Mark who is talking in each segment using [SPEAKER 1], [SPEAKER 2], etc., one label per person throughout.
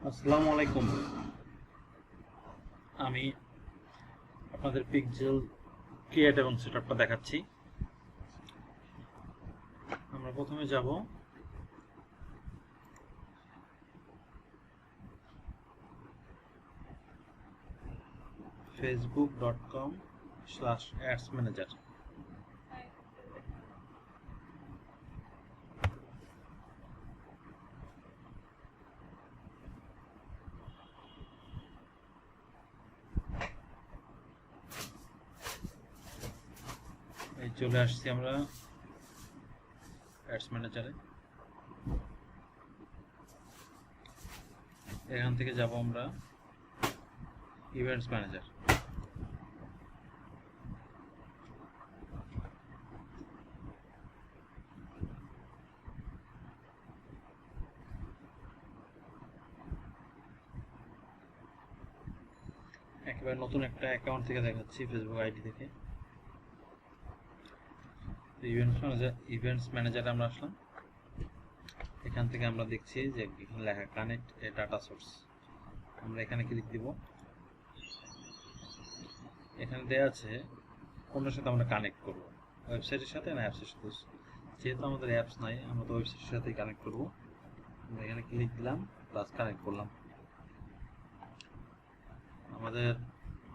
[SPEAKER 1] আসসালামু আলাইকুম। আমি আপনাদের পিক্সেল ক্রিয়েট এবং সেটআপটা দেখাচ্ছি। আমরা প্রথমে যাব facebook.com/ads manager। এই চলে আসছি আমরা অ্যাডস ম্যানেজারে। এখান থেকে যাব আমরা ইভেন্টস ম্যানেজার। একেবারে নতুন একটা অ্যাকাউন্ট থেকে দেখাচ্ছি, ফেসবুক আইডি থেকে। ইভেন্টস ম্যানেজারে আমরা আসলাম। এখান থেকে আমরা দেখছি যে এখানে লেখা কানেক্ট এ ডাটা সোর্স। আমরা এখানে ক্লিক দিব। এখানে দেওয়া আছে কোনটার সাথে আমরা কানেক্ট করব, ওয়েবসাইটের সাথে না অ্যাপসের সাথে। যেহেতু আমাদের অ্যাপস নাই, আমরা তো ওয়েবসাইটের সাথেই কানেক্ট করব। আমরা এখানে ক্লিক দিলাম, প্লাস কানেক্ট করলাম।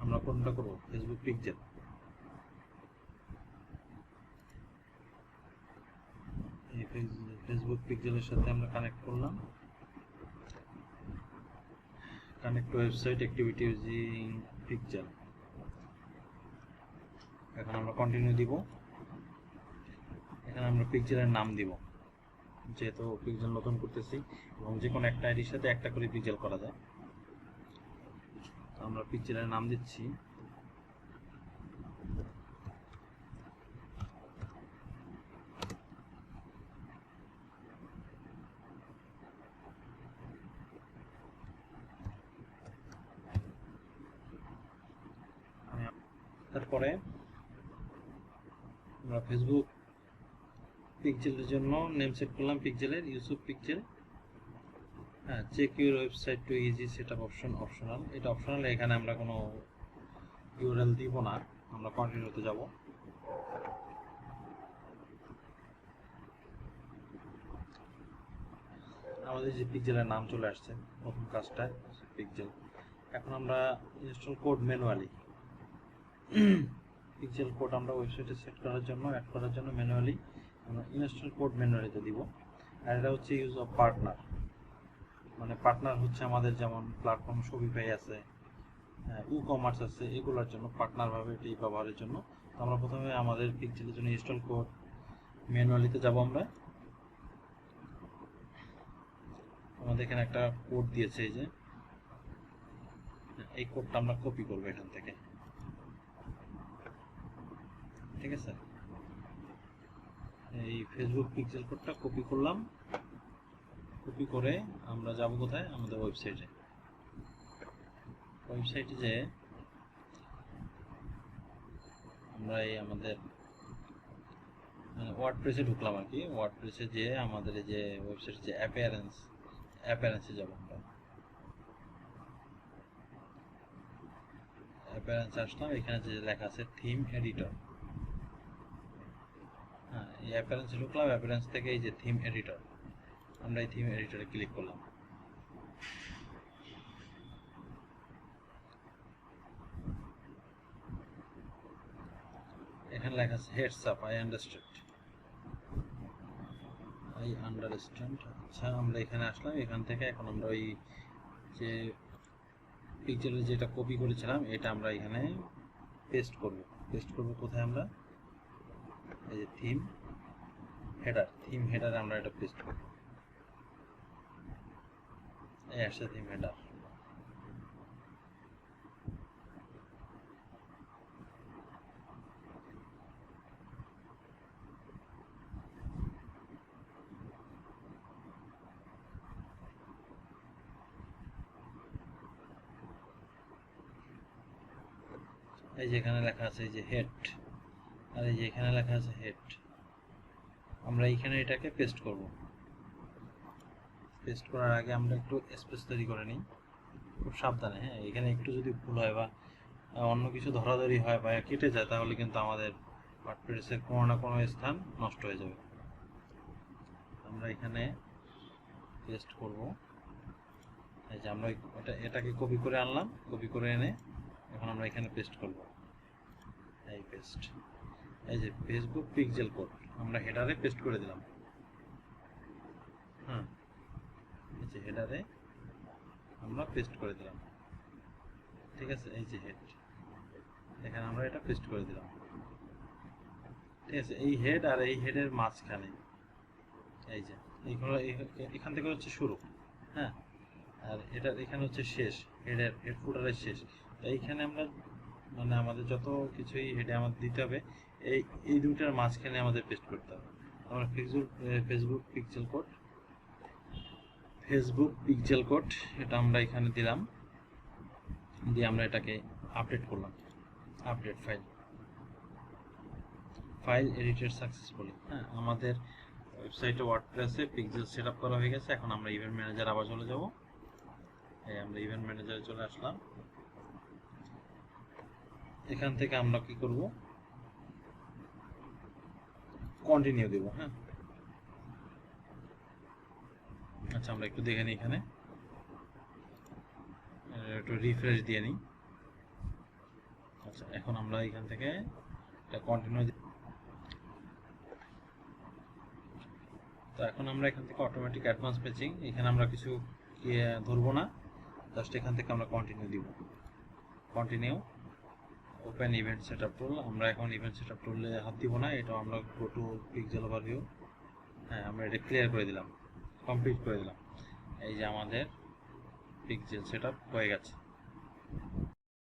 [SPEAKER 1] আমরা কোনটা করব? Facebook pixel. এই ফেসবুক পিক্সেলের সাথে আমরা কানেক্ট করলাম। Connect to website activity using pixel. এখন আমরা কন্টিনিউ দিব। এখানে আমরা পিক্সেলের নাম দিব, যেহেতু পিক্সেল নতুন করতেছি এবং যে কোনো একটা আইডির সাথে একটা করে পিক্সেল করা যায়। আমরা পিক্সেলের নাম দিচ্ছি তারপরে আমরা ফেসবুক পিক্সেলের জন্য নেম সেট করলাম পিক্সেলের ইউসুফ পিক্সেল। হ্যাঁ, check your website to easy setup optional. এটা অপশনাল, এখানে আমরা কোনো ইউআরএল দিব না। আমরা কন্টিনিউতে যাব। আমাদের যে পিক্সেলের নাম চলে আসছে, প্রথম কাজটা পিক্সেল। এখন আমরা install code manually, pixel code আমরা ওয়েবসাইটে সেট করার জন্য অ্যাড করার জন্য ম্যানুয়ালি আমরা ইনস্টল কোড ম্যানুয়ালিতে দিব। আর এটা হচ্ছে ইউজ অফ পার্টনার, মানে পার্টনার হচ্ছে আমাদের যেমন প্ল্যাটফর্ম শপিফাই আছে, ই কমার্স আছে, এগুলোর জন্য পার্টনারভাবে এটি ব্যবহারের জন্য। আমরা প্রথমে আমাদের পিক্সেলের জন্য ইনস্টল কোড ম্যানুয়ালিতে যাব। আমরা আমাদের এখানে একটা কোড দিয়েছে, এই যে এই কোডটা আমরা কপি করব এখান থেকে, ঠিক আছে? এই ফেসবুক পিক্সেল কোডটা কপি করলাম। কপি করে আমরা যাব কোথায়? আমাদের ওয়েবসাইটে। ওয়েবসাইটে যে আমরা এই আমাদের ওয়ার্ডপ্রেসে ঢুকলাম আর কি। ওয়ার্ডপ্রেসে যে আমাদের এই যে ওয়েবসাইটে যে অ্যাপিয়ারেন্সে যাব। আমরা অ্যাপিয়ারেন্সে আসলাম। এখানে যে লেখা আছে থিম এডিটর, হ্যাঁ, এই অ্যাপিয়ারেন্সে ঢুকলাম। অ্যাপিয়ারেন্স থেকে এই যে থিম এডিটর, আমরা এই থিম এডিটরে ক্লিক করলাম। এখানে লেখা আছে হেডস আপ, আই আন্ডারস্ট্যান্ড। আচ্ছা, আমরা এখানে আসলাম। এখান থেকে এখন আমরা ওই যে পিকচারে যেটা কপি করেছিলাম এটা আমরা এখানে পেস্ট করব। কোথায়? আমরা এই যে থিম হেডার আমরা এটা পেস্ট করব। এই আসছে থিম হেডার। এই যে এখানে লেখা আছে এই যে হেড, আর এই যে এখানে লেখা আছে হেড। আমরা এইখানে এটাকে পেস্ট করব। পেস্ট করার আগে আমরা একটু স্পেস তৈরি করে নিই, খুব সাবধানে। হ্যাঁ, এখানে একটু যদি ভুল হয় বা অন্য কিছু ধরাধরি হয় বা কেটে যায় তাহলে কিন্তু আমাদের ওয়ার্ডপ্রেসের কোনো না কোনো স্থান নষ্ট হয়ে যাবে। আমরা এখানে পেস্ট করব। এই যে আমরা এটাকে কপি করে আনলাম, কপি করে এনে এখন আমরা এখানে পেস্ট করব। এই পেস্ট, এই যে ফেসবুক পিক্সেল কোড আমরা হেডারে পেস্ট করে দিলাম। হ্যাঁ, এই যে হেডারে আমরা পেস্ট করে দিলাম, ঠিক আছে। এই যে হেড, এখানে আমরা এটা পেস্ট করে দিলাম, ঠিক আছে। এই হেড আর এই হেডের মাঝখানে এই যে এইগুলো এখান থেকে হচ্ছে শুরু, হ্যাঁ, আর এটা এখানে হচ্ছে শেষ, হেড ফুটারের শেষ। এইখানে আমরা মানে আমাদের যত কিছুই হেডে আমাদের দিতে হবে এই এই দুটার মাঝখানে আমাদের পেস্ট করতে হবে। আমরা ফেসবুক পিক্সেল কোড এটা আমরা এখানে দিলাম, দিয়ে আমরা এটাকে আপডেট করলাম। Update file edited successfully. হ্যাঁ, আমাদের ওয়েবসাইটে ওয়ার্ডপ্রেসে পিক্সেল সেট আপ করা হয়ে গেছে। এখন আমরা ইভেন্ট ম্যানেজার আবার চলে যাব। এই আমরা ইভেন্ট ম্যানেজারে চলে আসলাম। এখান থেকে আমরা কি করব, কন্টিনিউ দেব। হ্যাঁ, আচ্ছা আমরা একটু দেখে নিই, এখানে একটু রিফ্রেশ দিয়ে নিই। আচ্ছা, এখন আমরা এখান থেকে এটা কন্টিনিউ। তো এখন আমরা এখান থেকে অটোমেটিক অ্যাডভান্স পেজিং, এখানে আমরা কিছু ধরবো না, জাস্ট এখান থেকে আমরা কন্টিনিউ দিব। কন্টিনিউ, ওপেন ইভেন্ট সেটআপ টুল। আমরা এখন ইভেন্ট সেটআপ টুলে হাত দিব না, এটা আমরা গো টু পিক্সেল ওভারভিউ। হ্যাঁ, আমরা এটা ক্লিয়ার করে দিলাম, কমপ্লিট করে দিলাম। এই যে আমাদের পিক্সেল সেটআপ হয়ে গেছে।